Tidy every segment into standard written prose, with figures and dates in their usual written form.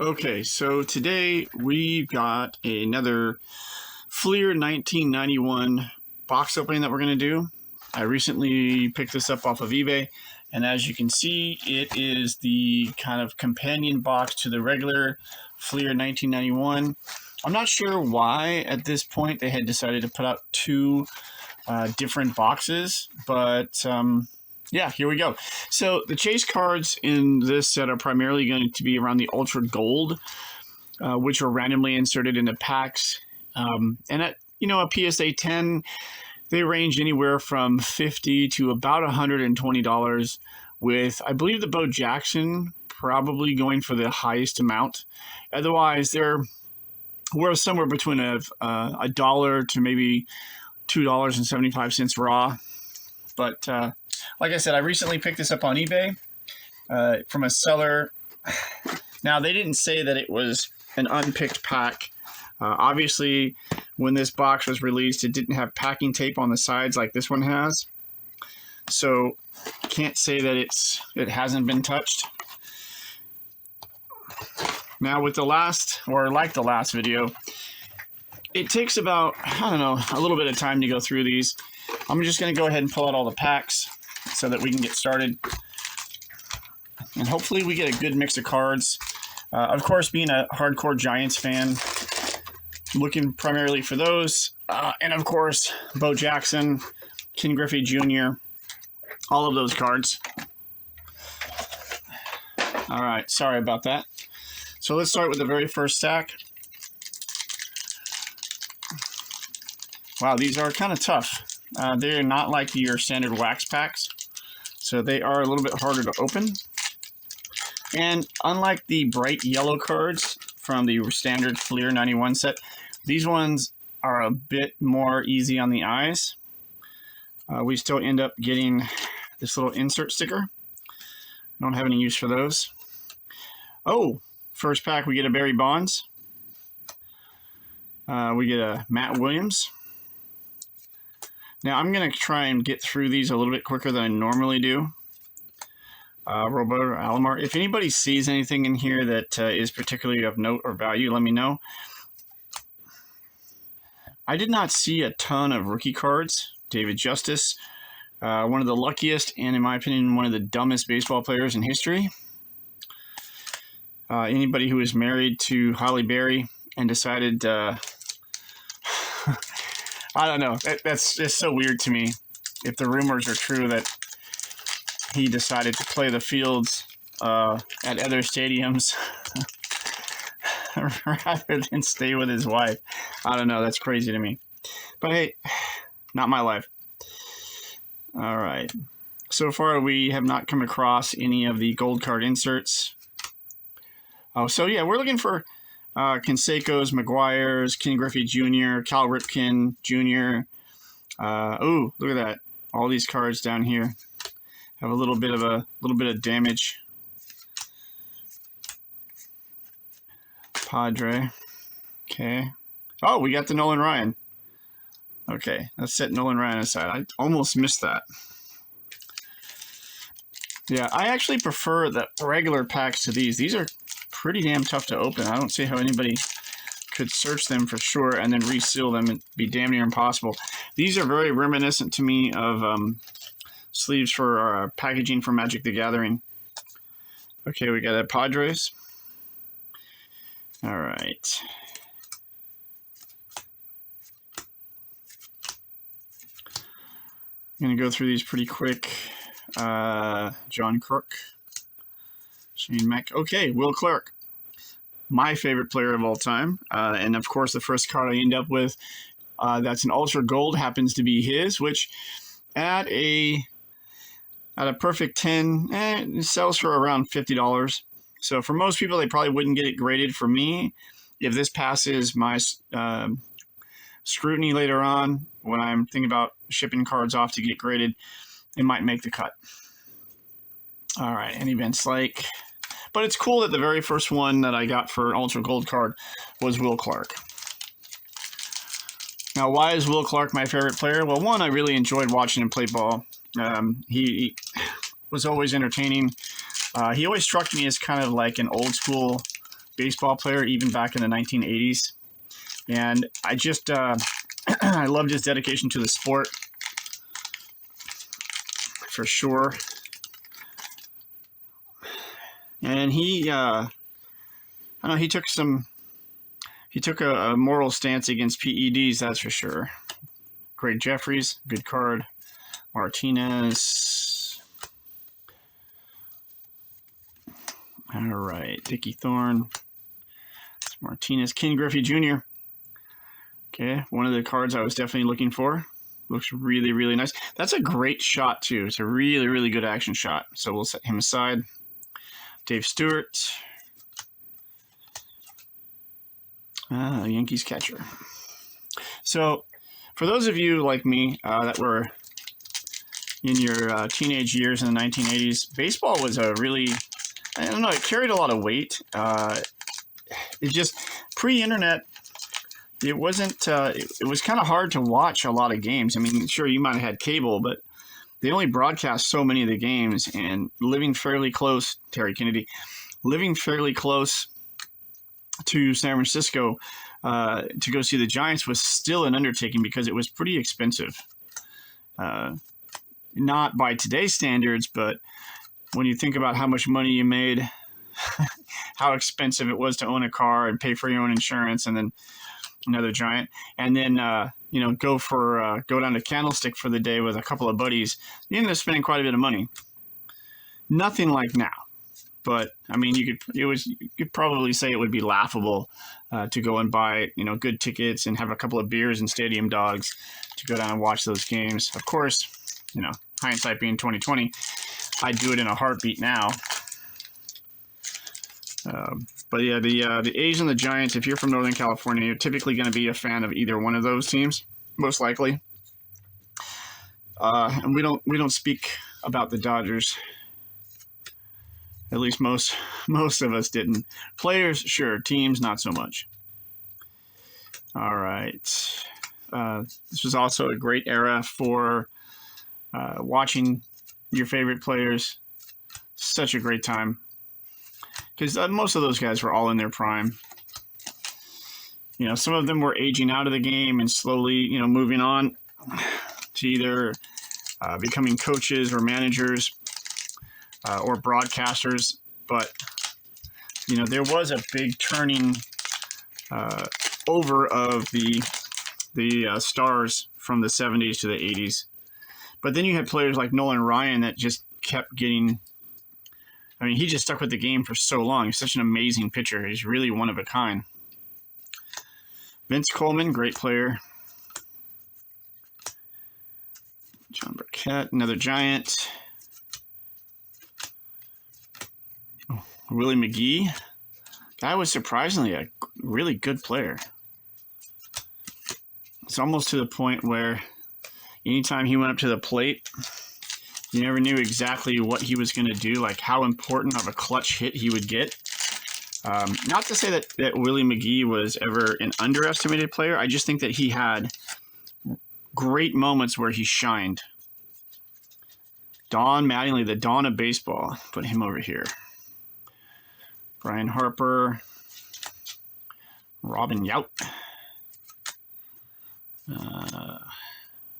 Okay, so today we got another Fleer 1991 box opening that we're going to do. I recently picked this up off of eBay, and as you can see, it is the kind of companion box to the regular Fleer 1991. I'm not sure why at this point they had decided to put out two different boxes, but yeah, here we go. So the chase cards in this set are primarily going to be around the Ultra Gold, which are randomly inserted into packs. And at a PSA 10, they range anywhere from $50 to about $120, with, I believe, the Bo Jackson probably going for the highest amount. Otherwise, they're worth somewhere between a dollar to maybe $2.75 raw. But like I said, I recently picked this up on eBay from a seller. Now, they didn't say that it was an unpicked pack. Obviously, when this box was released, it didn't have packing tape on the sides like this one has. So, can't say that it hasn't been touched. Now, with the last video, it takes about, a little bit of time to go through these. I'm just going to go ahead and pull out all the packs so that we can get started. And hopefully we get a good mix of cards. Of course, being a hardcore Giants fan, looking primarily for those. And of course, Bo Jackson, Ken Griffey Jr., all of those cards. All right, sorry about that. So let's start with the very first stack. Wow, these are kind of tough. They're not like your standard wax packs, so they are a little bit harder to open. And unlike the bright yellow cards from the standard Fleer 91 set, these ones are a bit more easy on the eyes. We still end up getting this little insert sticker. Don't have any use for those. Oh, first pack we get a Barry Bonds. We get a Matt Williams. Now, I'm going to try and get through these a little bit quicker than I normally do. Roberto Alomar. If anybody sees anything in here that is particularly of note or value, let me know. I did not see a ton of rookie cards. David Justice, one of the luckiest and, in my opinion, one of the dumbest baseball players in history. Anybody who is married to Halle Berry and decided... I don't know. That's just so weird to me. If the rumors are true that he decided to play the fields at other stadiums rather than stay with his wife. I don't know. That's crazy to me. But hey, not my life. All right. So far, we have not come across any of the gold card inserts. Oh, so yeah, we're looking for... Canseco's, McGuire's, Ken Griffey Jr., Cal Ripken Jr. Oh, look at that! All these cards down here have a little bit of damage. Padre. Okay. Oh, we got the Nolan Ryan. Okay, let's set Nolan Ryan aside. I almost missed that. Yeah, I actually prefer the regular packs to these. These are pretty damn tough to open. I don't see how anybody could search them for sure and then reseal them. It'd be damn near impossible. These are very reminiscent to me of sleeves for packaging for Magic the Gathering. Okay, we got a Padres. All right. I'm going to go through these pretty quick. John Crook. Shane Mack. Okay, Will Clark, my favorite player of all time. And of course, the first card I end up with, that's an Ultra Gold, happens to be his, which at a perfect 10, it sells for around $50. So for most people, they probably wouldn't get it graded. For me, if this passes my scrutiny later on, when I'm thinking about shipping cards off to get graded, it might make the cut. All right, any events like... But it's cool that the very first one that I got for an Ultra Gold card was Will Clark. Now, why is Will Clark my favorite player? Well, one, I really enjoyed watching him play ball. He was always entertaining. He always struck me as kind of like an old school baseball player, even back in the 1980s. And I just, I loved his dedication to the sport, for sure. And he, I don't know, he took a moral stance against PEDs, that's for sure. Greg Jeffries, good card. Martinez. All right, Dickie Thorne. Martinez. Ken Griffey Jr. Okay, one of the cards I was definitely looking for. Looks really, really nice. That's a great shot, too. It's a really, really good action shot. So we'll set him aside. Dave Stewart. Yankees catcher. So for those of you like me that were in your teenage years in the 1980s, baseball was a really, I don't know, it carried a lot of weight. It just, pre-internet, it wasn't, it was kind of hard to watch a lot of games. I mean, sure, you might have had cable, but they only broadcast so many of the games, and living fairly close, Terry Kennedy, living fairly close to San Francisco to go see the Giants was still an undertaking because it was pretty expensive. Not by today's standards, but when you think about how much money you made, how expensive it was to own a car and pay for your own insurance, and then another Giant, and then go down to Candlestick for the day with a couple of buddies, you ended up spending quite a bit of money. Nothing like now, but I mean, you could probably say it would be laughable to go and buy good tickets and have a couple of beers and stadium dogs to go down and watch those games. Of course, hindsight being 2020, I'd do it in a heartbeat now. But yeah, the A's and the Giants, if you're from Northern California, you're typically going to be a fan of either one of those teams, most likely. And we don't speak about the Dodgers. At least most of us didn't. Players, sure. Teams, not so much. All right. This was also a great era for watching your favorite players. Such a great time. Because most of those guys were all in their prime. Some of them were aging out of the game and slowly, moving on to either becoming coaches or managers or broadcasters. But, there was a big turning over of the stars from the 70s to the 80s. But then you had players like Nolan Ryan that just kept getting... I mean, he just stuck with the game for so long. He's such an amazing pitcher. He's really one of a kind. Vince Coleman, great player. John Burkett, another Giant. Willie McGee. Guy was surprisingly a really good player. It's almost to the point where anytime he went up to the plate, you never knew exactly what he was going to do, like how important of a clutch hit he would get. Not to say that Willie McGee was ever an underestimated player. I just think that he had great moments where he shined. Don Mattingly, the dawn of baseball. Put him over here. Brian Harper. Robin Yount.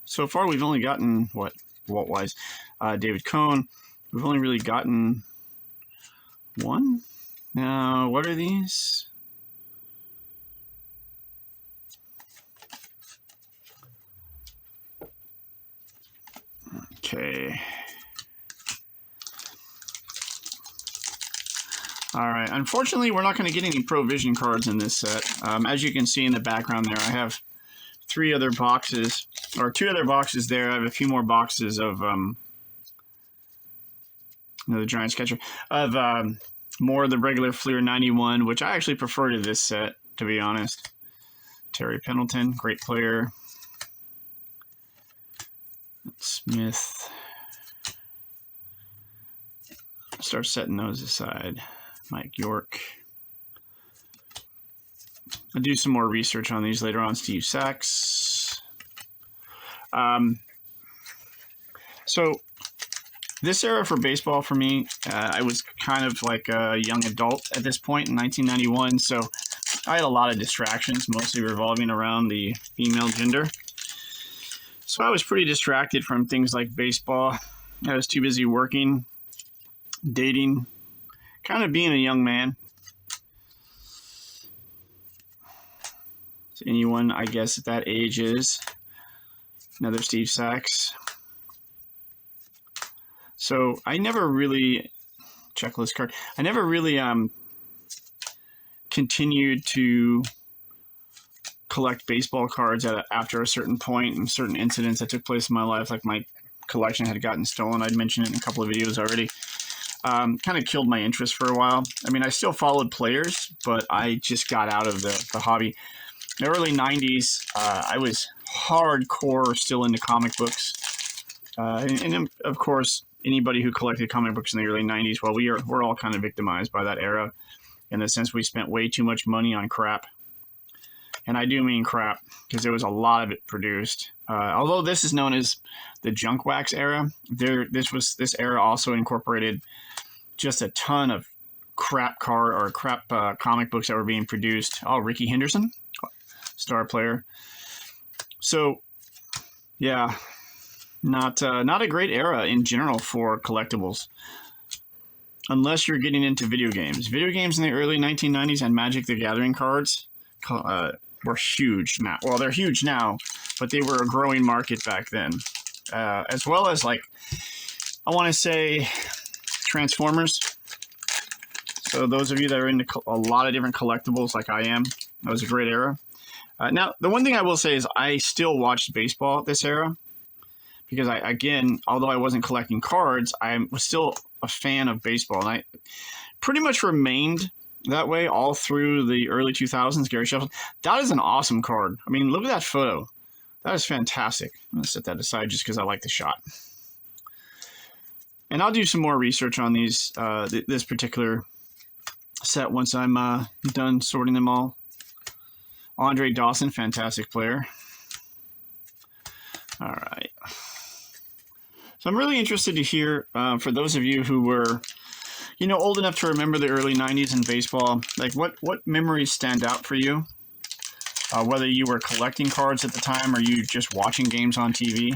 So far, we've only gotten, Walt-wise? David Cohn. We've only really gotten one. Now, what are these? Okay. All right. Unfortunately, we're not going to get any Provision cards in this set. As you can see in the background there, I have two other boxes there. I have a few more boxes of the Giants catcher of more of the regular Fleer 91, which I actually prefer to this set, to be honest. Terry Pendleton, great player. Smith. Start setting those aside. Mike York. I'll do some more research on these later on. Steve Sachs. So This era for baseball for me, I was kind of like a young adult at this point in 1991, so I had a lot of distractions, mostly revolving around the female gender. So I was pretty distracted from things like baseball. I was too busy working, dating, kind of being a young man. So anyone, I guess, at that age is another Steve Sachs. So I never really, checklist card, I never really continued to collect baseball cards after a certain point and certain incidents that took place in my life, like my collection had gotten stolen. I'd mentioned it in a couple of videos already. Kind of killed my interest for a while. I mean, I still followed players, but I just got out of the hobby. In the early 90s, I was hardcore still into comic books. And of course, anybody who collected comic books in the early 90s, well, we're all kind of victimized by that era in the sense we spent way too much money on crap. And I do mean crap because there was a lot of it produced. Although this is known as the junk wax era, this era also incorporated just a ton of crap comic books that were being produced. Oh, Ricky Henderson, star player. So, yeah, not a great era in general for collectibles, unless you're getting into video games. Video games in the early 1990s and Magic the Gathering cards were huge now. Well, they're huge now, but they were a growing market back then. As well as, like, I want to say Transformers. So those of you that are into a lot of different collectibles like I am, that was a great era. Now, the one thing I will say is I still watched baseball this era because although I wasn't collecting cards, I was still a fan of baseball. And I pretty much remained that way all through the early 2000s, Gary Sheffield. That is an awesome card. I mean, look at that photo. That is fantastic. I'm going to set that aside just because I like the shot. And I'll do some more research on these, this particular set once I'm done sorting them all. Andre Dawson, fantastic player. All right. So I'm really interested to hear, for those of you who were old enough to remember the early 90s in baseball, like what memories stand out for you? Whether you were collecting cards at the time or you just watching games on TV.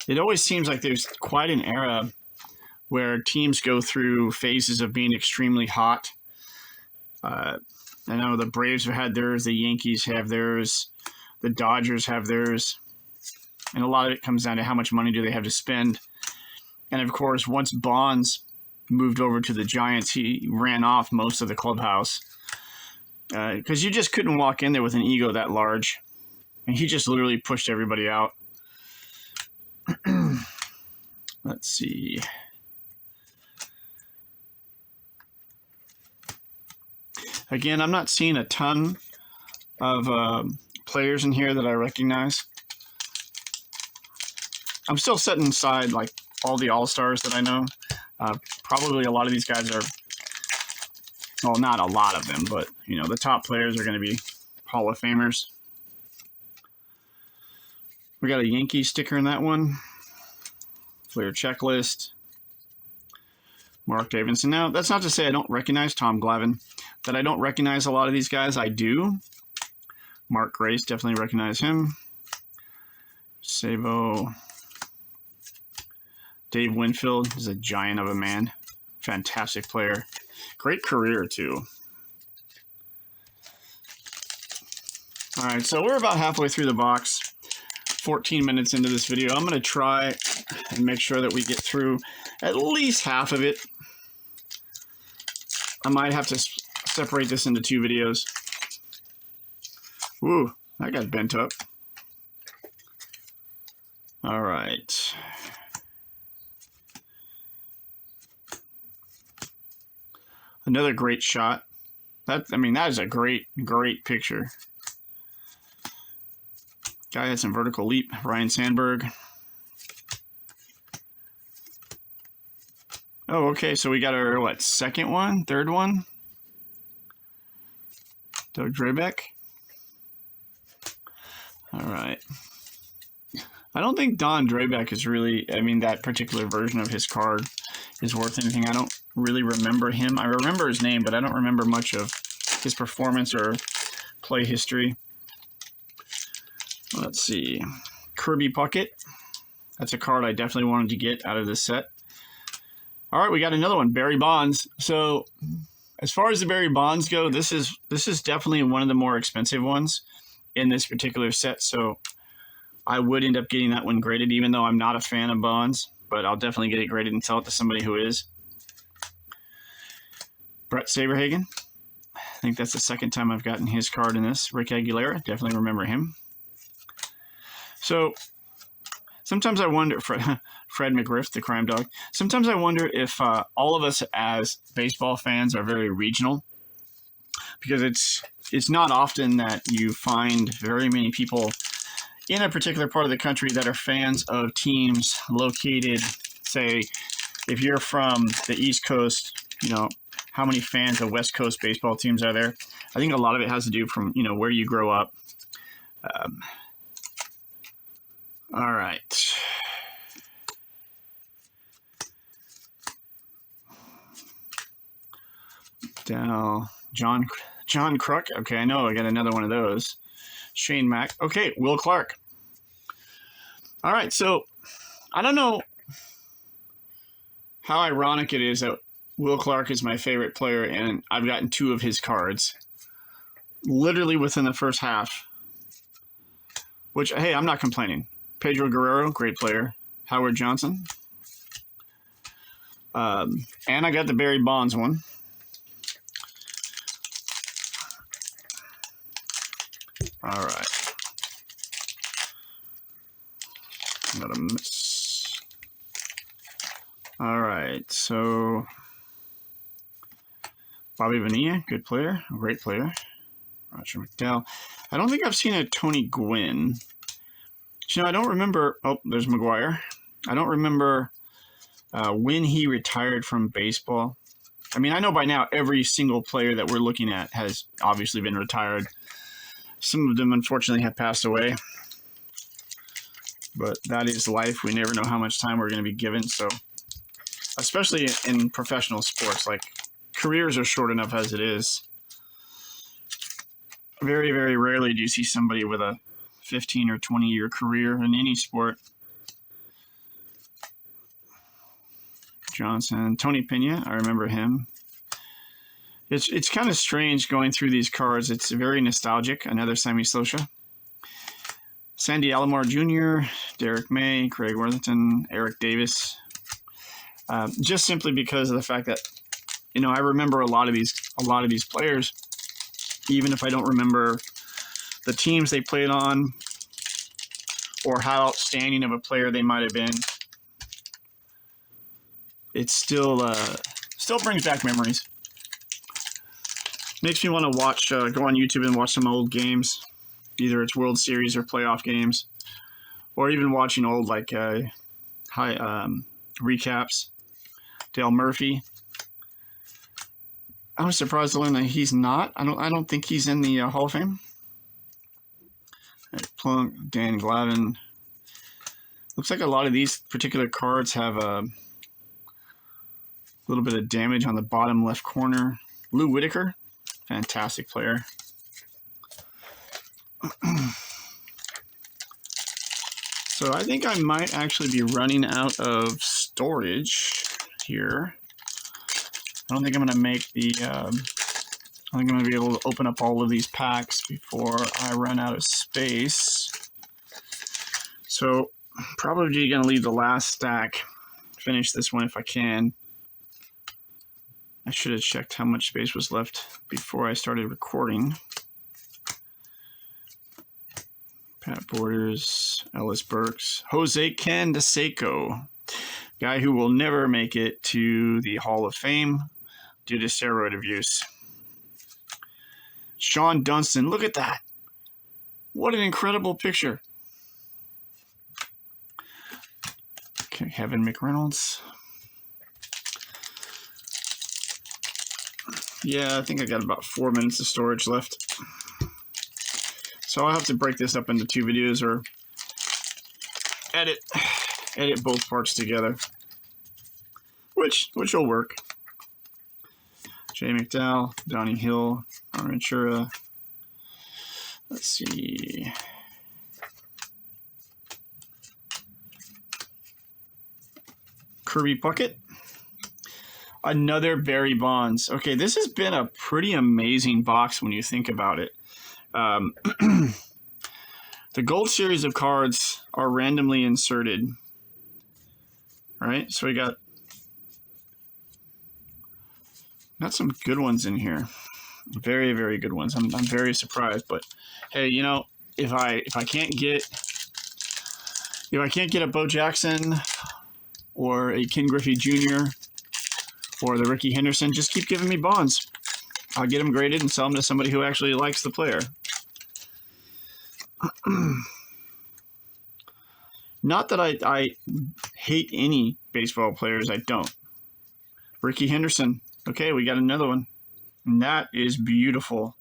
It always seems like there's quite an era where teams go through phases of being extremely hot. I know the Braves have had theirs, the Yankees have theirs, the Dodgers have theirs, and a lot of it comes down to how much money do they have to spend. And of course, once Bonds moved over to the Giants, he ran off most of the clubhouse because you just couldn't walk in there with an ego that large. And he just literally pushed everybody out. Let's see. Again, I'm not seeing a ton of players in here that I recognize. I'm still setting aside like all the all-stars that I know. Probably a lot of these guys are, well, not a lot of them, but the top players are going to be Hall of Famers. We got a Yankee sticker in that one. Player checklist. Mark Davidson. Now, that's not to say I don't recognize Tom Glavine. That I don't recognize a lot of these guys, I do. Mark Grace, definitely recognize him. Sabo. Dave Winfield is a giant of a man. Fantastic player. Great career, too. All right, so we're about halfway through the box. 14 minutes into this video. I'm going to try and make sure that we get through at least half of it. I might have to separate this into 2 videos. Ooh, that got bent up. All right. Another great shot. That is a great picture. Guy had some vertical leap. Ryan Sandberg. Oh, okay. So we got our, second one? Third one? Doug Drabeck. All right. I don't think Don Drebeck is really, I mean, that particular version of his card is worth anything. I don't really remember him. I remember his name, but I don't remember much of his performance or play history. Let's see. Kirby Puckett. That's a card I definitely wanted to get out of this set. All right, we got another one, Barry Bonds. So as far as the Barry Bonds go, this is definitely one of the more expensive ones in this particular set. So I would end up getting that one graded, even though I'm not a fan of Bonds, but I'll definitely get it graded and sell it to somebody who is. Brett Saberhagen. I think that's the second time I've gotten his card in this. Rick Aguilera, definitely remember him. So sometimes I wonder, Fred McGriff, the crime dog. Sometimes I wonder if all of us as baseball fans are very regional, because it's not often that you find very many people in a particular part of the country that are fans of teams located, say, if you're from the East Coast, you know, how many fans of West Coast baseball teams are there? I think a lot of it has to do from, you know, where you grow up. All right. Dow, John Kruk. Okay, I know I got another one of those. Shane Mack. Okay, Will Clark. All right, so I don't know how ironic it is that Will Clark is my favorite player, and I've gotten 2 of his cards literally within the first half, which, hey, I'm not complaining. Pedro Guerrero, great player. Howard Johnson. And I got the Barry Bonds one. All right. Got a miss. All right, so Bobby Bonilla, good player, great player. Roger McDowell. I don't think I've seen a Tony Gwynn. You know, I don't remember. Oh, there's McGuire. I don't remember when he retired from baseball. I mean, I know by now every single player that we're looking at has obviously been retired. Some of them, unfortunately, have passed away. But that is life. We never know how much time we're going to be given. So, especially in professional sports, like careers are short enough as it is. Very, very rarely do you see somebody with a 15 or 20-year career in any sport. Johnson, Tony Pena, I remember him. It's kind of strange going through these cards. It's very nostalgic. Another Sammy Sosa. Sandy Alomar Jr., Derek May, Craig Worthington, Eric Davis. Just simply because of the fact that, you know, I remember a lot of these players, even if I don't remember the teams they played on or how outstanding of a player they might have been. It still brings back memories. Makes me want to watch, go on YouTube and watch some old games. Either it's World Series or playoff games, or even watching old recaps. Dale Murphy. I was surprised to learn that he's not. I don't think he's in the Hall of Fame. Plunk, Dan Glavine. Looks like a lot of these particular cards have a little bit of damage on the bottom left corner. Lou Whitaker, fantastic player. So I think I might actually be running out of storage here. I don't think I'm going to make the, I think I'm going to be able to open up all of these packs before I run out of space. So probably going to leave the last stack, finish this one if I can. I should have checked how much space was left before I started recording. Pat Borders, Ellis Burks, Jose Canseco, guy who will never make it to the Hall of Fame due to steroid abuse. Sean Dunston, look at that. What an incredible picture. Okay, Kevin McReynolds. Yeah, I think I got about 4 minutes of storage left. So I'll have to break this up into 2 videos, or edit both parts together, which will work. Jay McDowell, Donnie Hill, Ventura. Let's see. Kirby Puckett. Another Barry Bonds. Okay, this has been a pretty amazing box when you think about it. The gold series of cards are randomly inserted. All right, so we got some good ones in here. Very, very good ones. I'm very surprised, but hey, you know, if I can't get a Bo Jackson or a Ken Griffey Jr. or the Ricky Henderson, just keep giving me Bonds. I'll get them graded and sell them to somebody who actually likes the player. Not that I hate any baseball players. I don't. Ricky Henderson. Okay, we got another one. And that is beautiful.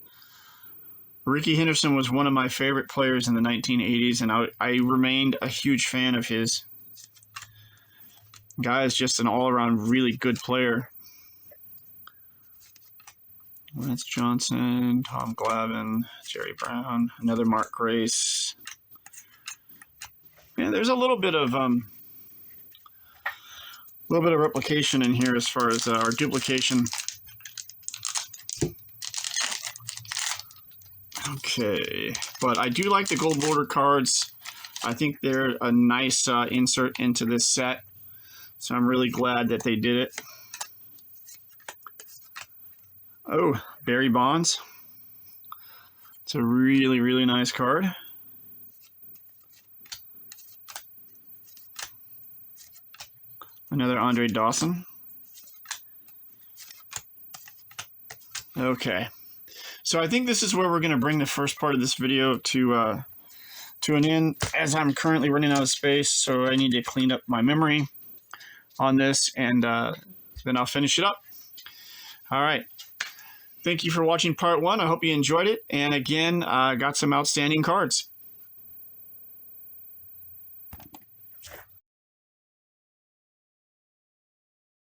Ricky Henderson was one of my favorite players in the 1980s, and I remained a huge fan of his. Guy is just an all-around really good player. Lance Johnson, Tom Glavine, Jerry Brown, another Mark Grace. Yeah, there's a little bit of replication in here as far as our duplication. Okay, but I do like the gold border cards. I think they're a nice insert into this set, so I'm really glad that they did it. Oh, Barry Bonds. It's a really, really nice card. Another Andre Dawson. Okay. So I think this is where we're going to bring the first part of this video to an end, as I'm currently running out of space, so I need to clean up my memory on this, and then I'll finish it up. All right. Thank you for watching part one. I hope you enjoyed it. And again, got some outstanding cards.